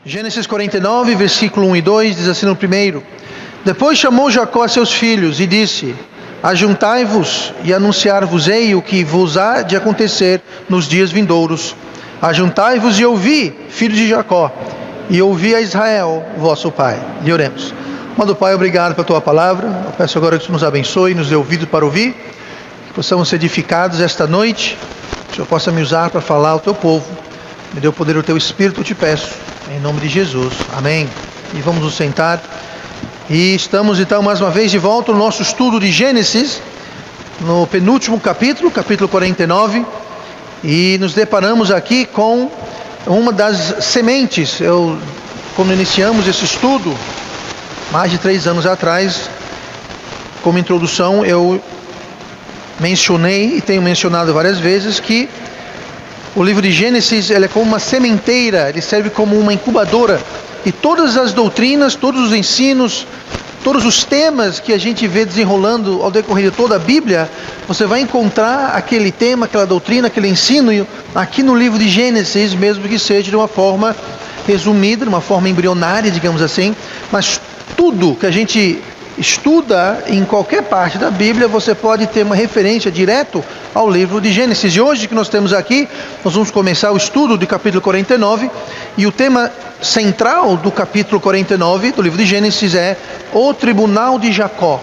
Gênesis 49, versículo 1 e 2, diz assim no primeiro: Depois chamou Jacó a seus filhos e disse: Ajuntai-vos e anunciar-vos-ei o que vos há de acontecer nos dias vindouros. Ajuntai-vos e ouvi, filhos de Jacó, e ouvi a Israel, vosso pai. E oremos. Amado Pai, obrigado pela tua palavra. Eu peço agora que tu nos abençoe, nos dê ouvido para ouvir, que possamos ser edificados esta noite, que o Senhor possa me usar para falar ao teu povo. Me dê o poder do teu Espírito, eu te peço, em nome de Jesus, amém. E vamos nos sentar. E estamos então mais uma vez de volta no nosso estudo de Gênesis, no penúltimo capítulo, capítulo 49, e nos deparamos aqui com uma das sementes. Quando iniciamos esse estudo, mais de 3 anos atrás, como introdução, eu mencionei, e tenho mencionado várias vezes, que o livro de Gênesis ele é como uma sementeira, ele serve como uma incubadora, e todas as doutrinas, todos os ensinos, todos os temas que a gente vê desenrolando ao decorrer de toda a Bíblia, você vai encontrar aquele tema, aquela doutrina, aquele ensino aqui no livro de Gênesis, mesmo que seja de uma forma resumida, de uma forma embrionária, digamos assim, mas tudo que a gente estuda em qualquer parte da Bíblia, você pode ter uma referência direto ao livro de Gênesis. E hoje que nós temos aqui, nós vamos começar o estudo do capítulo 49, e o tema central do capítulo 49 do livro de Gênesis é o tribunal de Jacó.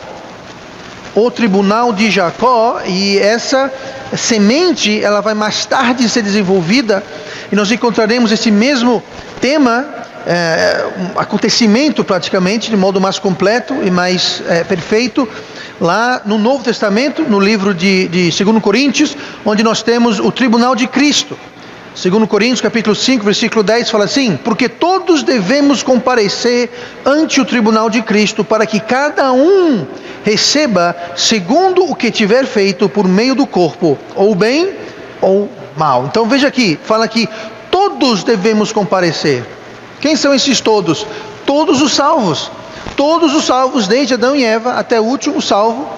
O tribunal de Jacó, e essa semente, ela vai mais tarde ser desenvolvida, e nós encontraremos esse mesmo tema, um acontecimento praticamente, de modo mais completo e mais perfeito, lá no Novo Testamento, no livro de 2 Coríntios, onde nós temos o tribunal de Cristo. 2 Coríntios capítulo 5, versículo 10 fala assim: Porque todos devemos comparecer ante o tribunal de Cristo, para que cada um receba segundo o que tiver feito por meio do corpo, ou bem ou mal. Então veja aqui, fala que todos devemos comparecer. Quem são esses todos? Todos os salvos. Todos os salvos, desde Adão e Eva até o último salvo.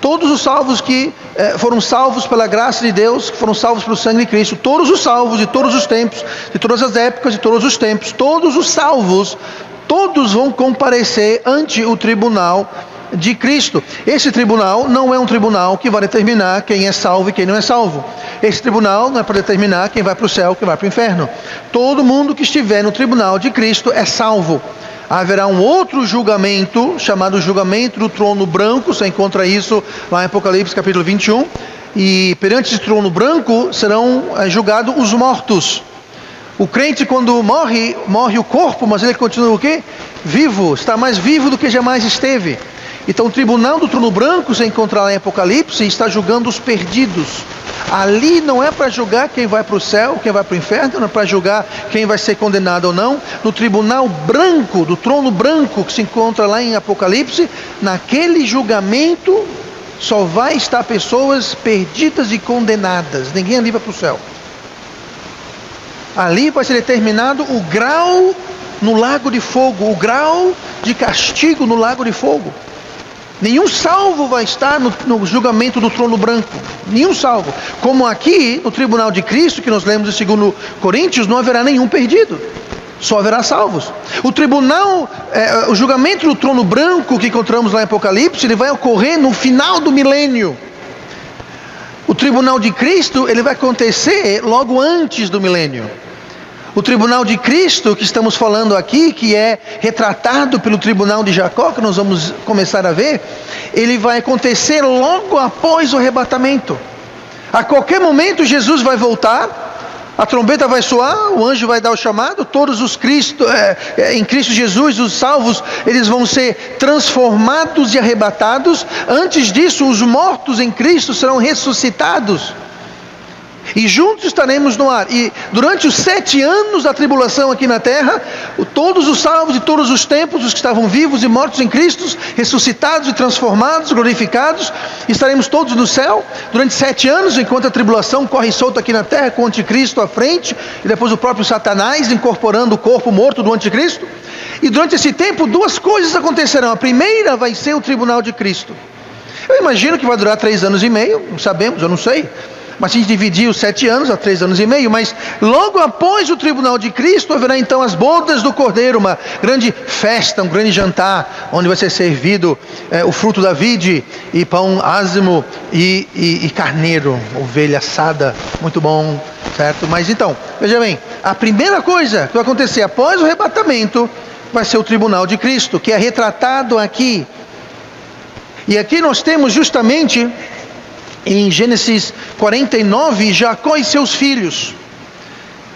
Todos os salvos que foram salvos pela graça de Deus, que foram salvos pelo sangue de Cristo. Todos os salvos de todos os tempos, de todas as épocas, de todos os tempos. Todos os salvos, todos vão comparecer ante o tribunal de Cristo. Esse tribunal não é um tribunal que vai determinar quem é salvo e quem não é salvo. Esse tribunal não é para determinar quem vai para o céu, quem vai para o inferno. Todo mundo que estiver no tribunal de Cristo é salvo. Haverá um outro julgamento, chamado julgamento do trono branco. Você encontra isso lá em Apocalipse capítulo 21. E perante esse trono branco serão julgados os mortos. O crente, quando morre o corpo, mas ele continua o quê? Vivo, está mais vivo do que jamais esteve. Então o tribunal do trono branco, você encontra lá em Apocalipse, está julgando os perdidos. Ali não é para julgar quem vai para o céu, quem vai para o inferno, não é para julgar quem vai ser condenado ou não. No tribunal branco, do trono branco que se encontra lá em Apocalipse, naquele julgamento só vai estar pessoas perdidas e condenadas. Ninguém ali vai para o céu. Ali vai ser determinado o grau no lago de fogo, o grau de castigo no lago de fogo. Nenhum salvo vai estar no julgamento do trono branco. Nenhum salvo. Como aqui, no tribunal de Cristo, que nós lemos em 2 Coríntios, não haverá nenhum perdido. Só haverá salvos. O tribunal, o julgamento do trono branco que encontramos lá em Apocalipse, ele vai ocorrer no final do milênio. O tribunal de Cristo, ele vai acontecer logo antes do milênio. O tribunal de Cristo que estamos falando aqui, que é retratado pelo tribunal de Jacó, que nós vamos começar a ver, ele vai acontecer logo após o arrebatamento. A qualquer momento Jesus vai voltar, a trombeta vai soar, o anjo vai dar o chamado, todos os em Cristo Jesus, os salvos, eles vão ser transformados e arrebatados. Antes disso, os mortos em Cristo serão ressuscitados. E juntos estaremos no ar. E durante os 7 anos da tribulação aqui na terra, todos os salvos de todos os tempos, os que estavam vivos e mortos em Cristo, ressuscitados e transformados, glorificados, estaremos todos no céu durante 7 anos, enquanto a tribulação corre solta aqui na terra, com o anticristo à frente, e depois o próprio Satanás incorporando o corpo morto do anticristo. E durante esse tempo, 2 coisas acontecerão. A primeira vai ser o tribunal de Cristo. Eu imagino que vai durar 3 anos e meio, não sabemos, eu não sei. mas se dividir os 7 anos, a 3 anos e meio. Mas logo após o tribunal de Cristo, haverá então as bodas do Cordeiro, uma grande festa, um grande jantar, onde vai ser servido o fruto da vide, e pão ázimo, e carneiro, ovelha assada, muito bom, certo? Mas então, veja bem, a primeira coisa que vai acontecer após o arrebatamento vai ser o tribunal de Cristo, que é retratado aqui. E aqui nós temos justamente em Gênesis 49, Jacó e seus filhos.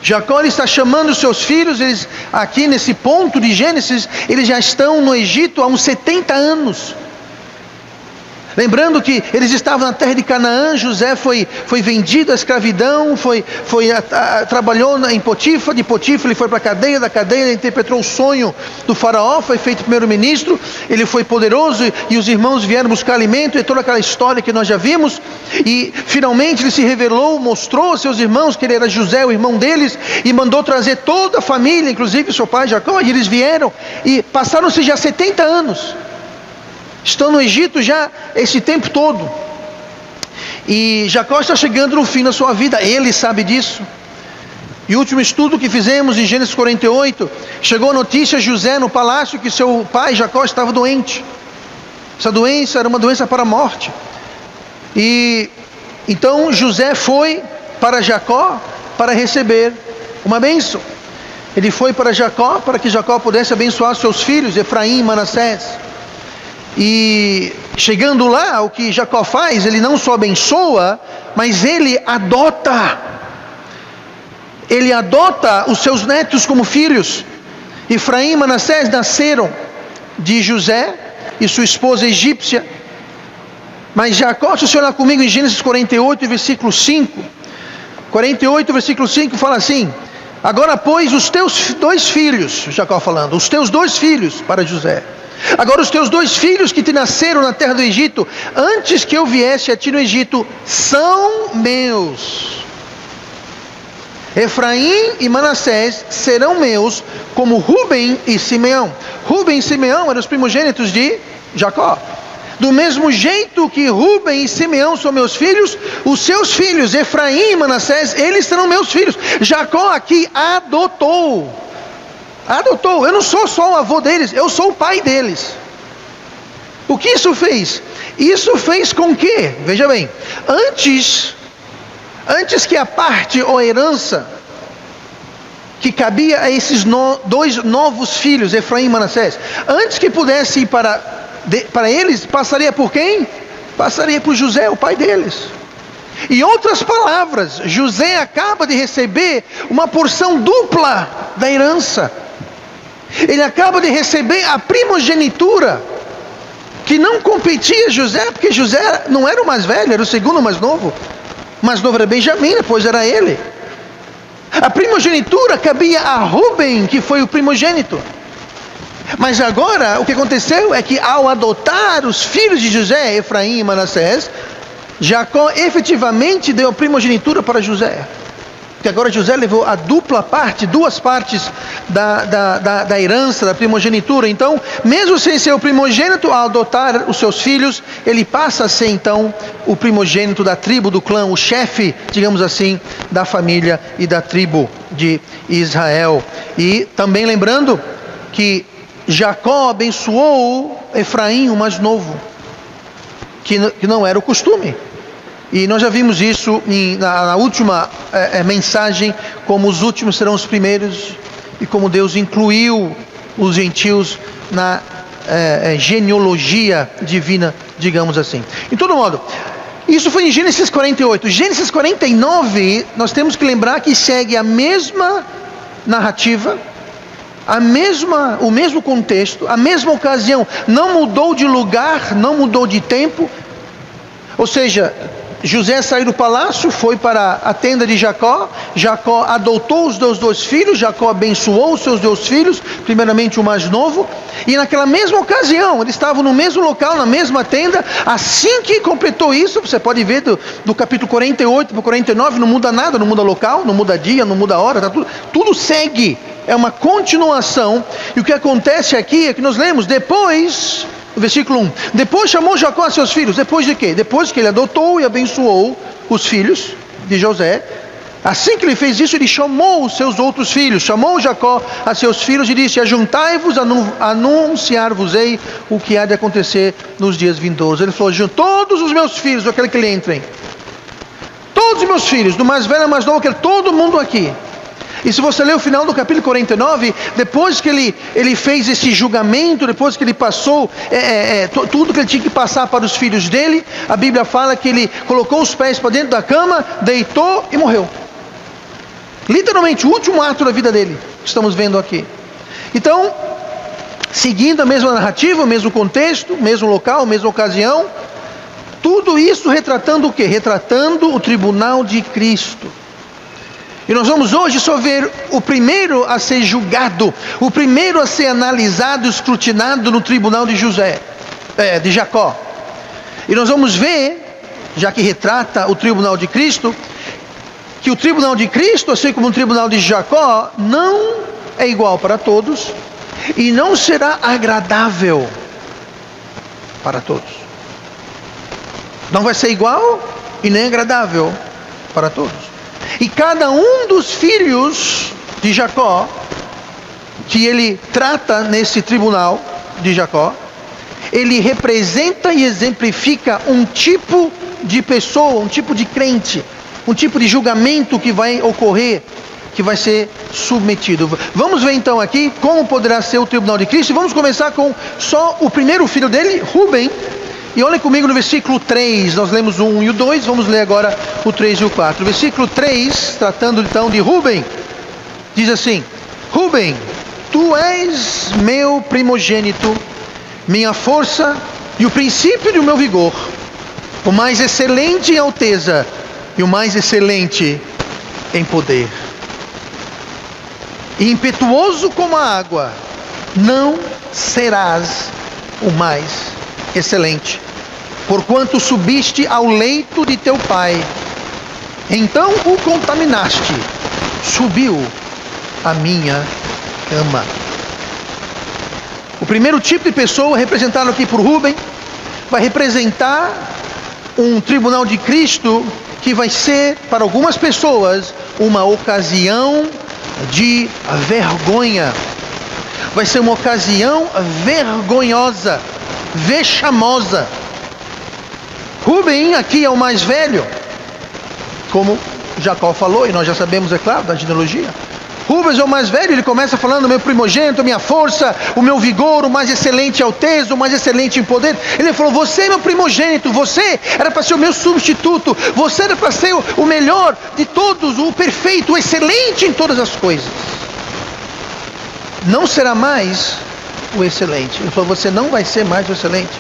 Jacó ele está chamando os seus filhos, eles aqui nesse ponto de Gênesis, eles já estão no Egito há uns 70 anos. Lembrando que eles estavam na terra de Canaã, José foi vendido à escravidão, trabalhou em Potifar, de Potifar ele foi para a cadeia, da cadeia ele interpretou o sonho do faraó, foi feito primeiro-ministro, ele foi poderoso e os irmãos vieram buscar alimento, e toda aquela história que nós já vimos, e finalmente ele se revelou, mostrou aos seus irmãos que ele era José, o irmão deles, e mandou trazer toda a família, inclusive seu pai Jacó, e eles vieram, e passaram-se já 70 anos. Estão no Egito já esse tempo todo. E Jacó está chegando no fim da sua vida. Ele sabe disso. E o último estudo que fizemos em Gênesis 48, chegou a notícia a José no palácio que seu pai Jacó estava doente. Essa doença era uma doença para a morte. E então José foi para Jacó para receber uma bênção. Ele foi para Jacó para que Jacó pudesse abençoar seus filhos, Efraim e Manassés. E chegando lá, o que Jacó faz, ele não só abençoa, mas ele adota os seus netos como filhos. Efraim e Manassés nasceram de José e sua esposa egípcia. Mas Jacó, se você olhar comigo em Gênesis 48, versículo 5, 48, versículo 5 fala assim: agora pois os teus 2 filhos, Jacó falando, os teus 2 filhos para José, agora os teus 2 filhos que te nasceram na terra do Egito, antes que eu viesse a ti no Egito, são meus. Efraim e Manassés serão meus, como Rubem e Simeão. Rubem e Simeão eram os primogênitos de Jacó. Do mesmo jeito que Rubem e Simeão são meus filhos, os seus filhos, Efraim e Manassés, eles serão meus filhos. Jacó aqui adotou, eu não sou só o avô deles, eu sou o pai deles. O que isso fez? Isso fez com que, veja bem, antes que a parte ou a herança que cabia a esses 2 novos filhos, Efraim e Manassés, antes que pudesse ir para eles, passaria por quem? Passaria por José, o pai deles. Em outras palavras, José acaba de receber uma porção dupla da herança. Ele acaba de receber a primogenitura, que não competia a José, porque José não era o mais velho, era o segundo mais novo. O mais novo era Benjamim, depois era ele. A primogenitura cabia a Rubem, que foi o primogênito. Mas agora, o que aconteceu é que ao adotar os filhos de José, Efraim e Manassés, Jacó efetivamente deu a primogenitura para José. Porque agora José levou a dupla parte, 2 partes da herança, da primogenitura. Então, mesmo sem ser o primogênito, ao adotar os seus filhos, ele passa a ser então o primogênito da tribo, do clã, o chefe, digamos assim, da família e da tribo de Israel. E também lembrando que Jacó abençoou Efraim, o mais novo, que não era o costume. E nós já vimos isso na última mensagem, como os últimos serão os primeiros, e como Deus incluiu os gentios na genealogia divina, digamos assim. De todo modo, isso foi em Gênesis 48. Gênesis 49, nós temos que lembrar que segue a mesma narrativa, o mesmo contexto, a mesma ocasião, não mudou de lugar, não mudou de tempo. Ou seja, José saiu do palácio, foi para a tenda de Jacó. Jacó adotou os 2 filhos. Jacó abençoou os seus 2 filhos, primeiramente o mais novo. E naquela mesma ocasião, eles estavam no mesmo local, na mesma tenda. Assim que completou isso, você pode ver do capítulo 48 para o 49, não muda nada, não muda local, não muda dia, não muda hora, tá tudo segue, é uma continuação. E o que acontece aqui é que nós lemos depois... Versículo 1. Depois chamou Jacó a seus filhos. Depois de quê? Depois que ele adotou e abençoou os filhos. de José. Assim que ele fez isso, ele chamou os seus outros filhos, chamou Jacó a seus filhos e disse: ajuntai-vos, anunciar-vos-ei o que há de acontecer nos dias vindouros. Ele falou: todos os meus filhos, eu quero que ele entrem. Todos os meus filhos, do mais velho ao mais novo, eu quero todo mundo aqui. E se você ler o final do capítulo 49, depois que ele fez esse julgamento, depois que ele passou tudo que ele tinha que passar para os filhos dele, a Bíblia fala que ele colocou os pés para dentro da cama, deitou e morreu. Literalmente, o último ato da vida dele, estamos vendo aqui. Então, seguindo a mesma narrativa, o mesmo contexto, o mesmo local, a mesma ocasião, tudo isso retratando o quê? Retratando o tribunal de Cristo. E nós vamos hoje só ver o primeiro a ser julgado, o primeiro a ser analisado, escrutinado no tribunal de Jacó. E nós vamos ver, já que retrata o tribunal de Cristo, que o tribunal de Cristo, assim como o tribunal de Jacó, não é igual para todos e não será agradável para todos. Não vai ser igual e nem agradável para todos. E cada um dos filhos de Jacó, que ele trata nesse tribunal de Jacó, ele representa e exemplifica um tipo de pessoa, um tipo de crente, um tipo de julgamento que vai ocorrer, que vai ser submetido. Vamos ver então aqui como poderá ser o tribunal de Cristo. E vamos começar com só o primeiro filho dele, Rubem. E olhem comigo no versículo 3, nós lemos o 1 e o 2, vamos ler agora o 3 e o 4. Versículo 3, tratando então de Rubem, diz assim: Rubem, tu és meu primogênito, minha força e o princípio do meu vigor, o mais excelente em alteza e o mais excelente em poder. E impetuoso como a água, não serás o mais excelente, porquanto subiste ao leito de teu pai, então o contaminaste, subiu a minha cama. O primeiro tipo de pessoa representado aqui por Rubem vai representar um tribunal de Cristo que vai ser para algumas pessoas uma ocasião de vergonha. Vai ser uma ocasião vergonhosa, vexamosa. Rubem aqui é o mais velho, como Jacó falou, e nós já sabemos, é claro, da genealogia. Rubem é o mais velho, ele começa falando: meu primogênito, minha força, o meu vigor, o mais excelente em alteza, o mais excelente em poder. Ele falou: você é meu primogênito, você era para ser o meu substituto, você era para ser o melhor de todos, o perfeito, o excelente em todas as coisas. Não será mais o excelente. Ele falou: você não vai ser mais o excelente.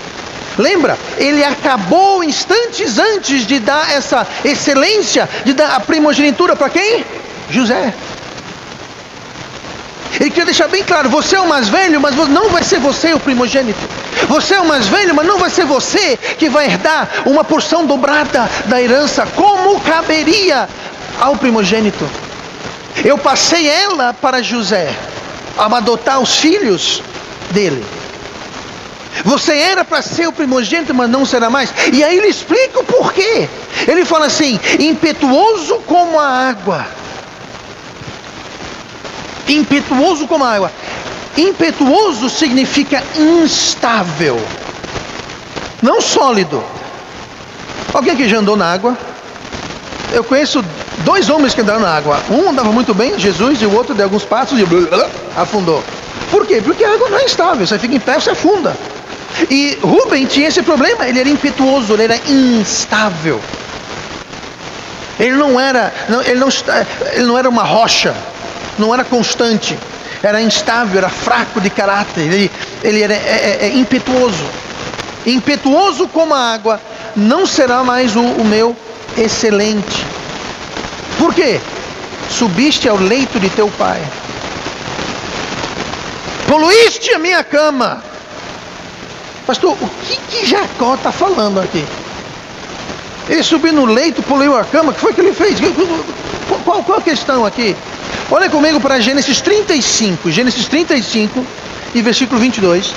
Lembra? Ele acabou instantes antes de dar essa excelência, de dar a primogenitura para quem? José. Ele queria deixar bem claro: você é o mais velho, mas não vai ser você o primogênito. Você é o mais velho, mas não vai ser você que vai herdar uma porção dobrada da herança, como caberia ao primogênito. Eu passei ela para José, a adotar os filhos dele. Você era para ser o primogênito, mas não será mais. E aí ele explica o porquê. Ele fala assim: impetuoso como a água. Impetuoso como a água. Impetuoso significa instável, não sólido. Alguém que já andou na água? Eu conheço 2 homens que andaram na água. Um andava muito bem, Jesus, e o outro deu alguns passos e afundou. Por quê? Porque a água não é instável. Você fica em pé, você afunda. E Rubem tinha esse problema. Ele era impetuoso, ele era instável. Ele não era uma rocha, não era constante, era instável, era fraco de caráter. Ele era impetuoso. Impetuoso como a água, não será mais o meu excelente. Por quê? Subiste ao leito de teu pai, poluíste a minha cama. Pastor, o que Jacó está falando aqui? Ele subiu no leito, poluiu a cama. O que foi que ele fez? Qual a questão aqui? Olha comigo para Gênesis 35. Gênesis 35 e versículo 22.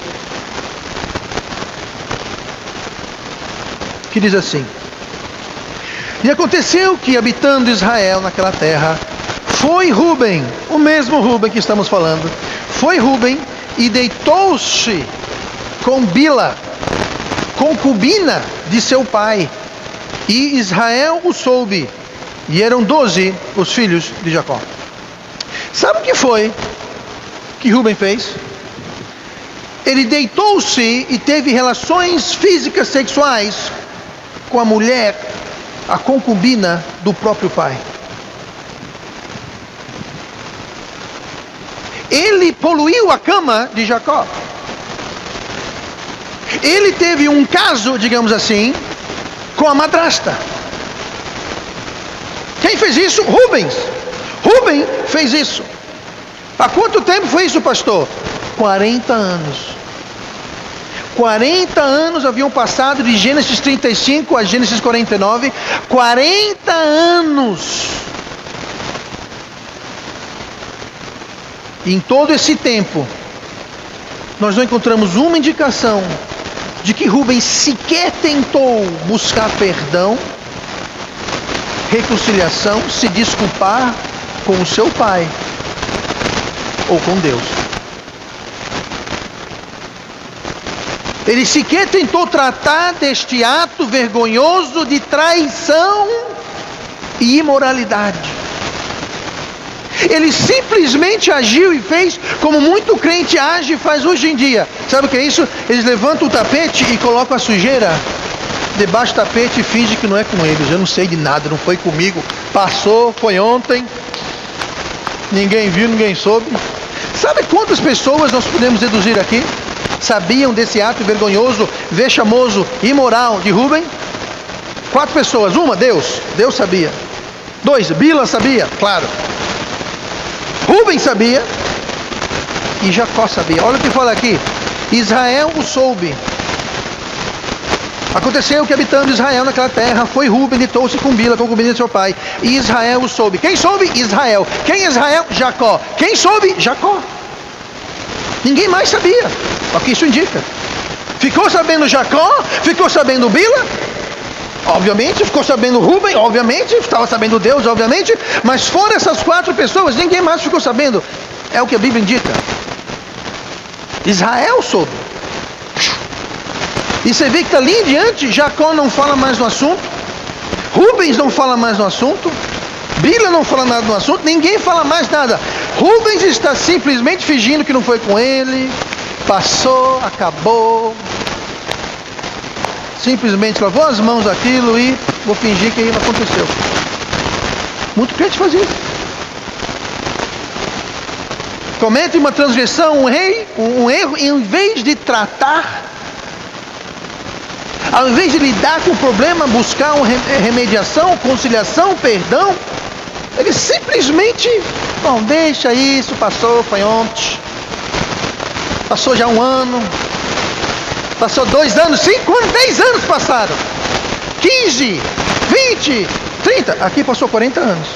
Que diz assim: E aconteceu que, habitando Israel naquela terra, foi Ruben, o mesmo Ruben que estamos falando, foi Ruben e deitou-se com Bila, concubina de seu pai, e Israel o soube, e eram 12 os filhos de Jacó. Sabe o que foi que Ruben fez? Ele deitou-se e teve relações físicas sexuais com a mulher, a concubina do próprio pai. Ele poluiu a cama de Jacó. Ele teve um caso, digamos assim, com a madrasta. Quem fez isso? Rubens. Ruben fez isso. Há quanto tempo foi isso, pastor? 40 anos. 40 anos haviam passado de Gênesis 35 a Gênesis 49. 40 anos. E em todo esse tempo, nós não encontramos uma indicação de que Rubem sequer tentou buscar perdão, reconciliação, se desculpar com o seu pai ou com Deus. Ele sequer tentou tratar deste ato vergonhoso de traição e imoralidade. Ele simplesmente agiu e fez como muito crente age e faz hoje em dia. Sabe o que é isso? Eles levantam o tapete e colocam a sujeira debaixo do tapete e fingem que não é com eles. Eu não sei de nada, não foi comigo. Passou, foi ontem. Ninguém viu, ninguém soube. Sabe quantas pessoas nós podemos deduzir aqui sabiam desse ato vergonhoso, vexamoso, imoral de Ruben? 4 pessoas. Uma, Deus sabia. 2, Bila sabia, claro. Ruben sabia e Jacó sabia. Olha o que fala aqui: Israel o soube. Aconteceu que, habitando Israel naquela terra, foi Ruben, deitou-se com Bila, concubina de seu pai, e Israel o soube. Quem soube? Israel. Quem é Israel? Jacó. Quem soube? Jacó. Ninguém mais sabia. O que isso indica? Ficou sabendo Jacó? Ficou sabendo Bila? Obviamente. Ficou sabendo Ruben? Obviamente. Estava sabendo Deus? Obviamente. Mas fora essas 4 pessoas, ninguém mais ficou sabendo. É o que a Bíblia indica. Israel soube. E você vê que dali em diante, Jacó não fala mais no assunto, Rubens não fala mais no assunto, Bila não fala nada no assunto, ninguém fala mais nada. Rubens está simplesmente fingindo que não foi com ele, passou, acabou, simplesmente lavou as mãos daquilo e vou fingir que não aconteceu. Muito crente faz isso. Comete uma transgressão, um erro, em vez de tratar, ao invés de lidar com o problema, buscar uma remediação, conciliação, perdão, ele simplesmente, bom, deixa isso, passou, foi ontem, passou já 1 ano, passou 2 anos, 5 anos, 10 anos passaram, 15, 20, 30, aqui passou 40 anos.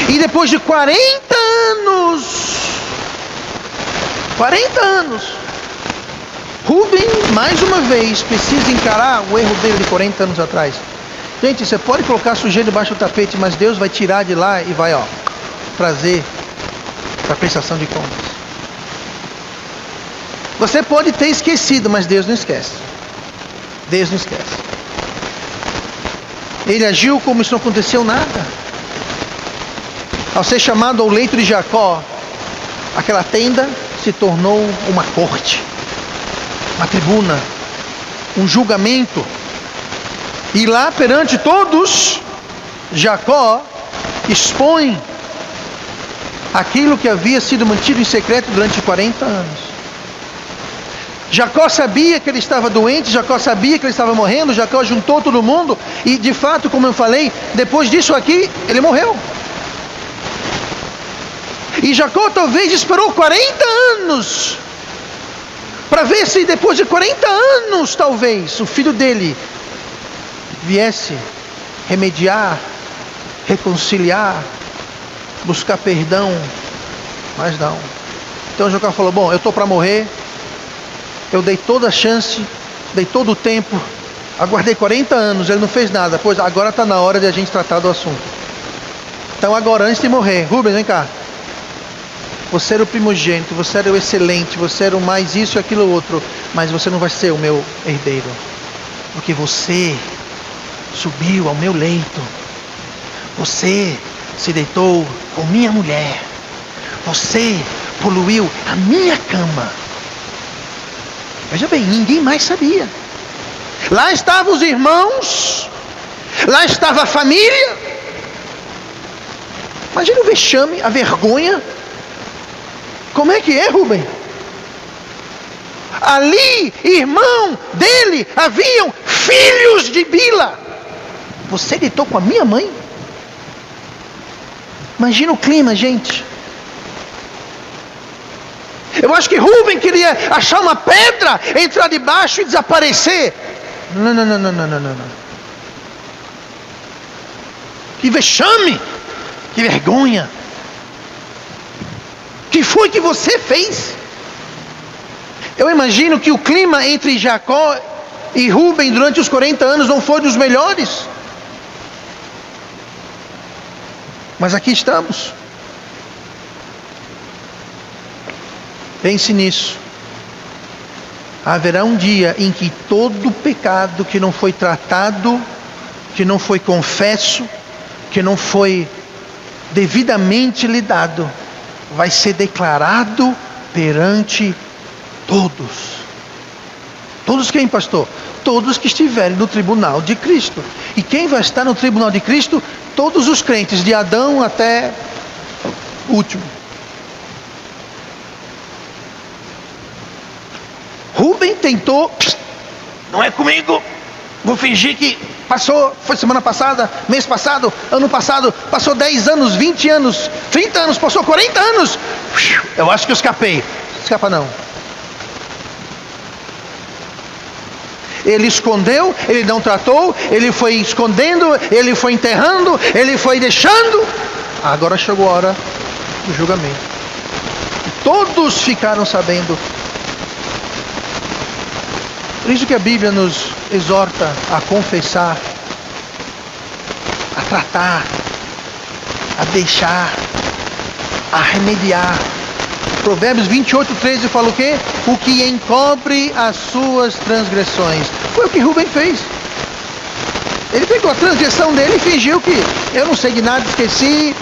E depois de 40 anos, Ruben, mais uma vez, precisa encarar o erro dele de 40 anos atrás. Gente, você pode colocar sujeira debaixo do tapete, mas Deus vai tirar de lá e vai, trazer para a prestação de contas. Você pode ter esquecido, mas Deus não esquece. Deus não esquece. Ele agiu como se não aconteceu nada. Ao ser chamado ao leito de Jacó, aquela tenda se tornou uma corte, uma tribuna, um julgamento. E lá perante todos, Jacó expõe aquilo que havia sido mantido em secreto durante 40 anos. Jacó sabia que ele estava doente, Jacó sabia que ele estava morrendo, Jacó juntou todo mundo e, de fato, como eu falei, depois disso aqui, ele morreu. E Jacó talvez esperou 40 anos para ver se depois de 40 anos, talvez, o filho dele viesse remediar, reconciliar, buscar perdão, mas não. Então Jacó falou: bom, eu estou para morrer, eu dei toda a chance, dei todo o tempo, Aguardei 40 anos, ele não fez nada. Pois agora está na hora de a gente tratar do assunto. Então agora, antes de morrer, Rubens, vem cá. Você era o primogênito, você era o excelente, você era o mais isso e aquilo outro. Mas você não vai ser o meu herdeiro. Porque você subiu ao meu leito. Você se deitou com minha mulher. Você poluiu a minha cama. Veja bem, ninguém mais sabia. Lá estavam os irmãos. Lá estava a família. Imagina o vexame, a vergonha. Como é que é, Rubem? Ali, irmão dele, haviam filhos de Bila. Você deitou com a minha mãe? Imagina o clima, gente. Eu acho que Rubem queria achar uma pedra, entrar debaixo e desaparecer. Não. Que vexame, que vergonha. Que foi que você fez? Eu imagino que o clima entre Jacó e Rubem durante os 40 anos não foi dos melhores. Mas aqui estamos. Pense nisso. Haverá um dia em que todo pecado que não foi tratado, que não foi confesso, que não foi devidamente lidado, vai ser declarado perante todos. Todos quem, pastor? Todos que estiverem no tribunal de Cristo. E quem vai estar no tribunal de Cristo? Todos os crentes, de Adão até o último. Rubem tentou, não é comigo, vou fingir que passou, foi semana passada, mês passado, ano passado, passou 10 anos, 20 anos, 30 anos, passou 40 anos, eu acho que eu escapei. Escapa não. Ele escondeu, ele não tratou, ele foi escondendo, ele foi enterrando, ele foi deixando. Agora chegou a hora do julgamento. E todos ficaram sabendo. Por isso que a Bíblia nos exorta a confessar, a tratar, a deixar, a remediar. Provérbios 28:13 fala o quê? O que encobre as suas transgressões. Foi o que Rubem fez. Ele pegou a transgressão dele e fingiu que eu não sei de nada, esqueci.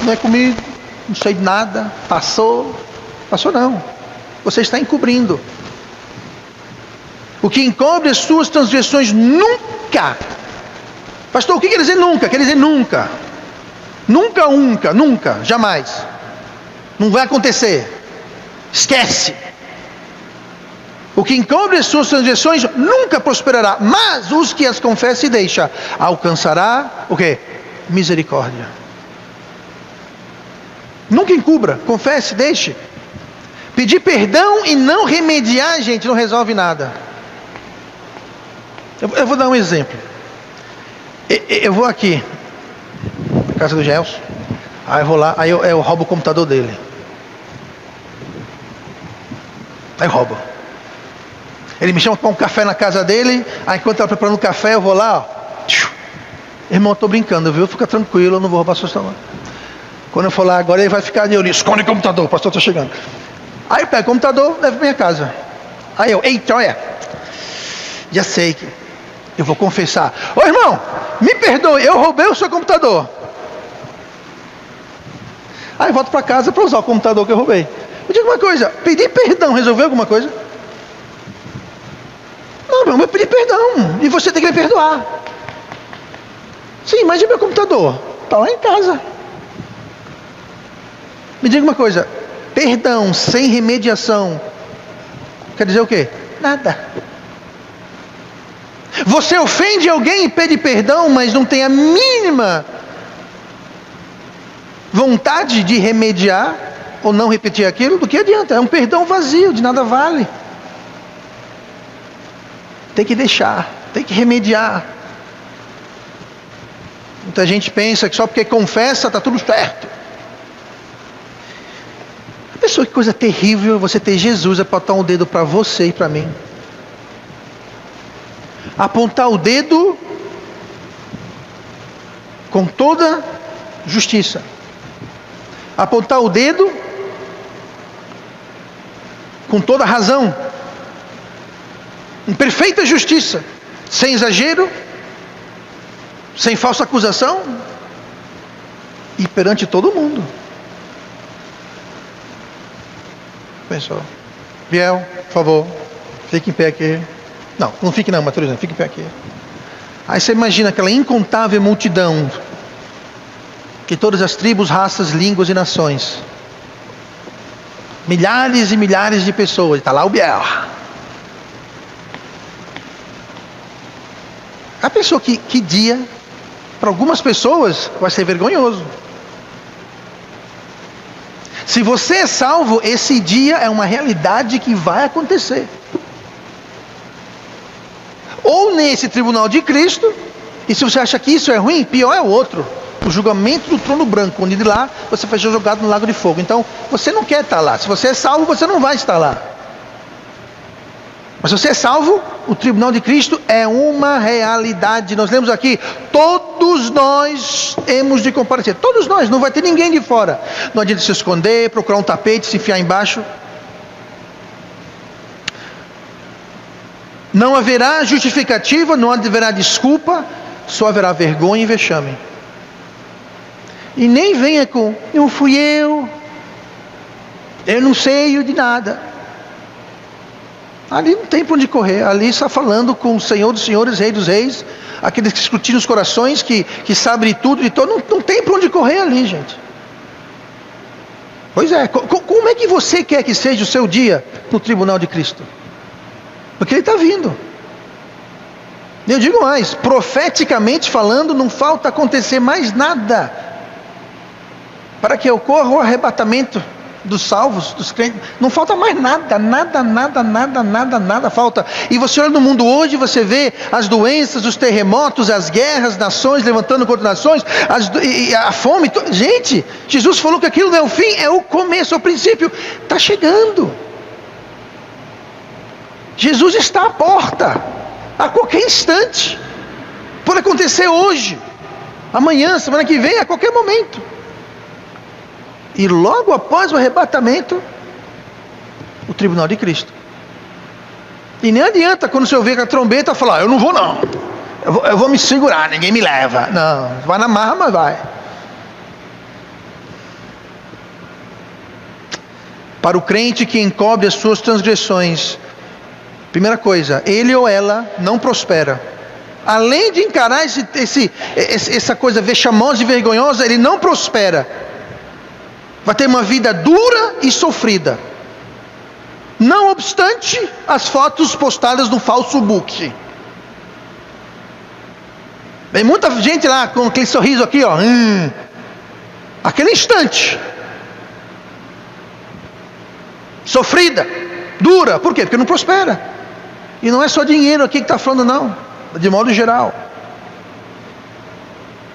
Não é comigo, não sei de nada, passou. Passou não. Você está encobrindo. O que encobre as suas transgressões nunca. Pastor, o que quer dizer nunca? Quer dizer nunca. Nunca, jamais. Não vai acontecer. Esquece. O que encobre as suas transgressões nunca prosperará, mas os que as confessa e deixa, alcançará o quê? Misericórdia. Nunca encubra, confesse, deixe. Pedir perdão e não remediar, gente, não resolve nada. Eu vou dar um exemplo. Eu vou aqui na casa do Gelson. Aí eu vou lá, aí eu roubo o computador dele. Aí eu roubo. Ele me chama para um café na casa dele. Aí enquanto ele está preparando o café, eu vou lá, ó. Irmão, eu estou brincando, viu? Fica tranquilo, eu não vou roubar sua não. Quando eu for lá agora, ele vai ficar de olho. Esconde o computador, o pastor está chegando. Aí eu pego o computador, levo para minha casa. Aí eu, eita, olha. Já sei que eu vou confessar. Ô irmão, me perdoe, eu roubei o seu computador. Aí eu volto para casa para usar o computador que eu roubei. Me diga uma coisa, pedir perdão resolveu alguma coisa? Não, meu, eu pedi perdão. E você tem que me perdoar. Sim, mas e meu computador? Está lá em casa. Me diga uma coisa, perdão sem remediação quer dizer o quê? Nada. Você ofende alguém e pede perdão, mas não tem a mínima vontade de remediar ou não repetir aquilo, do que adianta? É um perdão vazio, de nada vale. Tem que deixar, tem que remediar. Muita gente pensa que só porque confessa está tudo certo. Pessoa, que coisa terrível você ter Jesus apontar um dedo para você e para mim. apontar o dedo com toda justiça, apontar o dedo com toda razão, em perfeita justiça, sem exagero, sem falsa acusação, e perante todo mundo. Pessoal, Biel, por favor, fique em pé aqui. Não fique não, Matheus, fique em pé aqui. Aí você imagina aquela incontável multidão, que todas as tribos, raças, línguas e nações, milhares e milhares de pessoas, está lá o Biel. A pessoa que dia, para algumas pessoas, vai ser vergonhoso. Se você é salvo, esse dia é uma realidade que vai acontecer. Ou nesse tribunal de Cristo, e se você acha que isso é ruim, pior é o outro. O julgamento do trono branco, onde de lá você foi jogado no lago de fogo. Então, você não quer estar lá. Se você é salvo, você não vai estar lá. Mas se você é salvo, o tribunal de Cristo é uma realidade. Nós lemos aqui, todos nós hemos de comparecer. Todos nós, não vai ter ninguém de fora. Não adianta se esconder, procurar um tapete, se enfiar embaixo. Não haverá justificativa, não haverá desculpa, só haverá vergonha e vexame. E nem venha com, não fui eu não sei de nada. Ali não tem para onde correr, ali está falando com o Senhor dos senhores, Rei dos reis, aqueles que escrutinam os corações, que sabem de tudo, não tem para onde correr ali, gente. Pois é, como é que você quer que seja o seu dia no tribunal de Cristo? Porque ele está vindo. Eu digo mais, profeticamente falando, não falta acontecer mais nada para que ocorra o arrebatamento dos salvos, dos crentes. Não falta mais nada falta. E você olha no mundo hoje, você vê as doenças, os terremotos, as guerras, nações levantando contra nações, a fome. Gente, Jesus falou que aquilo não é o fim, é o começo, é o princípio. Está chegando. Jesus está à porta, a qualquer instante. Pode acontecer hoje, amanhã, semana que vem, a qualquer momento. E logo após o arrebatamento, o tribunal de Cristo. E nem adianta quando você ouvir a trombeta falar, eu não vou não, eu vou me segurar, ninguém me leva. Não, vai na marra, mas vai. Para o crente que encobre as suas transgressões, primeira coisa, ele ou ela não prospera. Além de encarar essa coisa vexamosa e vergonhosa, ele não prospera. Vai ter uma vida dura e sofrida. Não obstante as fotos postadas no falso book. Tem muita gente lá com aquele sorriso aqui, ó. Aquele instante. Sofrida, dura. Por quê? Porque não prospera. E não é só dinheiro aqui que está falando, não. De modo geral.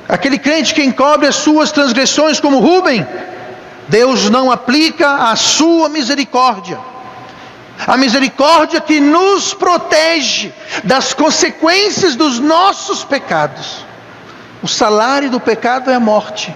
Aquele crente que encobre as suas transgressões como Rubem, Deus não aplica a sua misericórdia. A misericórdia que nos protege das consequências dos nossos pecados. O salário do pecado é a morte.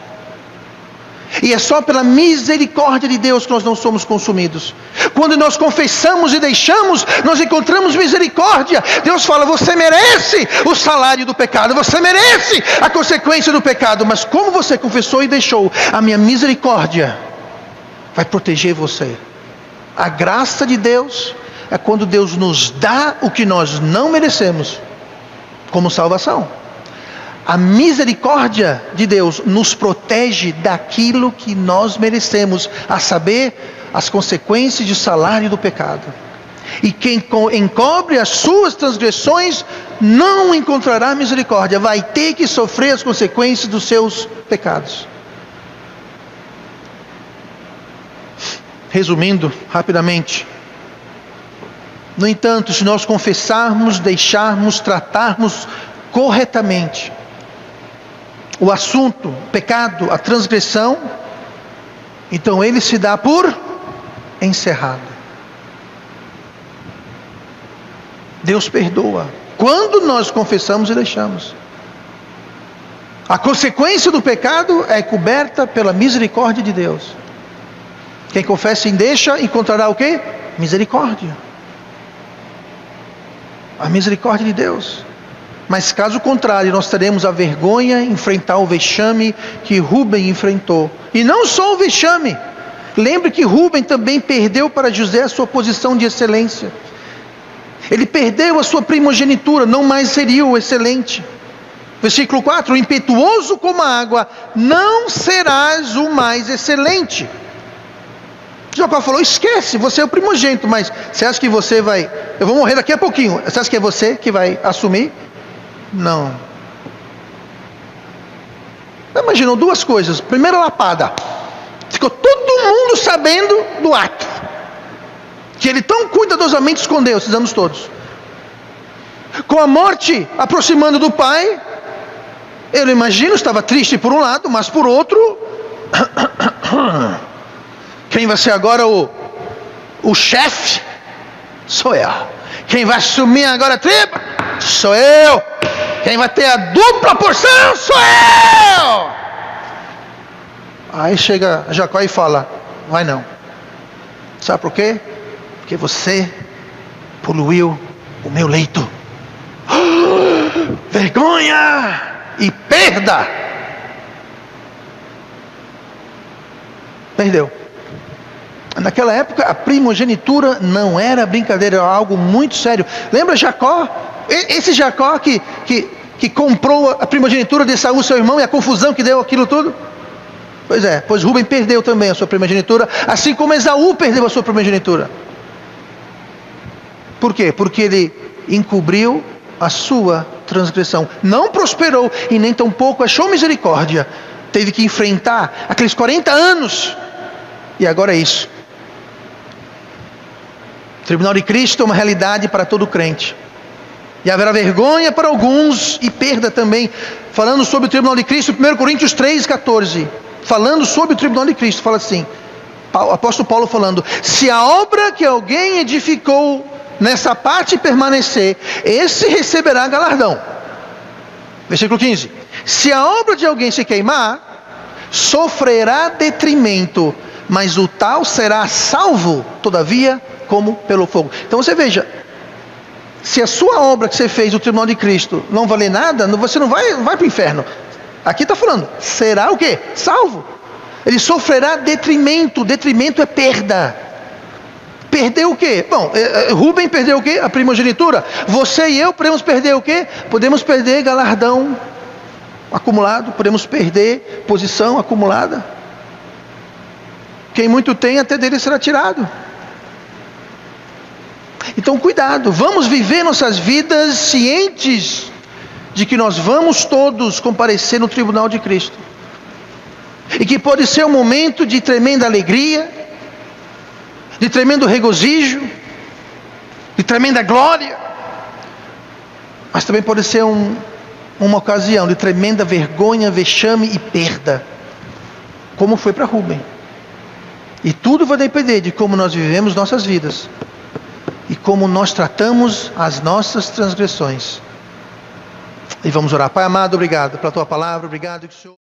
E é só pela misericórdia de Deus que nós não somos consumidos. Quando nós confessamos e deixamos, nós encontramos misericórdia. Deus fala, você merece o salário do pecado, você merece a consequência do pecado, mas como você confessou e deixou, a minha misericórdia vai proteger você. A graça de Deus é quando Deus nos dá o que nós não merecemos como salvação. A misericórdia de Deus nos protege daquilo que nós merecemos, a saber, as consequências do salário do pecado. E quem encobre as suas transgressões não encontrará misericórdia, vai ter que sofrer as consequências dos seus pecados. Resumindo rapidamente, no entanto, se nós confessarmos, deixarmos, tratarmos corretamente o assunto, o pecado, a transgressão, então ele se dá por encerrado. Deus perdoa quando nós confessamos e deixamos. A consequência do pecado é coberta pela misericórdia de Deus. Quem confessa e deixa encontrará o quê? Misericórdia. A misericórdia de Deus. Mas caso contrário, nós teremos a vergonha, enfrentar o vexame que Rúben enfrentou. E não só o vexame. Lembre que Rúben também perdeu para José a sua posição de excelência. Ele perdeu a sua primogenitura, não mais seria o excelente. Versículo 4, o impetuoso como a água, não serás o mais excelente. Jacó falou, esquece, você é o primogênito, mas você acha que você vai, eu vou morrer daqui a pouquinho, você acha que é você que vai assumir? Não. Imaginou duas coisas. Primeira lapada, ficou todo mundo sabendo do ato, que ele tão cuidadosamente escondeu esses anos todos. Com a morte aproximando do pai, eu imagino, estava triste por um lado, mas por outro, quem vai ser agora o chefe? Sou eu. Quem vai assumir agora a tribo? Sou eu. Quem vai ter a dupla porção? Sou eu. Aí chega Jacó e fala, vai não. Sabe por quê? Porque você poluiu o meu leito. Vergonha e perda. Perdeu. Naquela época a primogenitura não era brincadeira, era algo muito sério. Lembra Jacó? Esse Jacó que comprou a primogenitura de Esaú, seu irmão, e a confusão que deu aquilo tudo? Pois é, pois Rúben perdeu também a sua primogenitura, assim como Esaú perdeu a sua primogenitura. Por quê? Porque ele encobriu a sua transgressão, não prosperou e nem tampouco achou misericórdia. Teve que enfrentar aqueles 40 anos e agora é isso. O tribunal de Cristo é uma realidade para todo crente. E haverá vergonha para alguns e perda também. Falando sobre o tribunal de Cristo, 1 Coríntios 3,14. Falando sobre o tribunal de Cristo, fala assim, o apóstolo Paulo falando, se a obra que alguém edificou nessa parte permanecer, esse receberá galardão. Versículo 15. Se a obra de alguém se queimar, sofrerá detrimento, mas o tal será salvo, todavia, como pelo fogo. Então você veja, se a sua obra que você fez no tribunal de Cristo não valer nada, você não vai para o inferno. Aqui está falando, será o quê? Salvo. Ele sofrerá detrimento, detrimento é perda. Perdeu o quê? Bom, Rúben perdeu o quê? A primogenitura. Você e eu podemos perder o quê? Podemos perder galardão acumulado, podemos perder posição acumulada. Quem muito tem, até dele será tirado. Então cuidado, vamos viver nossas vidas cientes de que nós vamos todos comparecer no tribunal de Cristo. E que pode ser um momento de tremenda alegria, de tremendo regozijo, de tremenda glória, mas também pode ser uma ocasião de tremenda vergonha, vexame e perda, como foi para Rúben. E tudo vai depender de como nós vivemos nossas vidas e como nós tratamos as nossas transgressões. E vamos orar. Pai amado, obrigado pela tua palavra, obrigado que o Senhor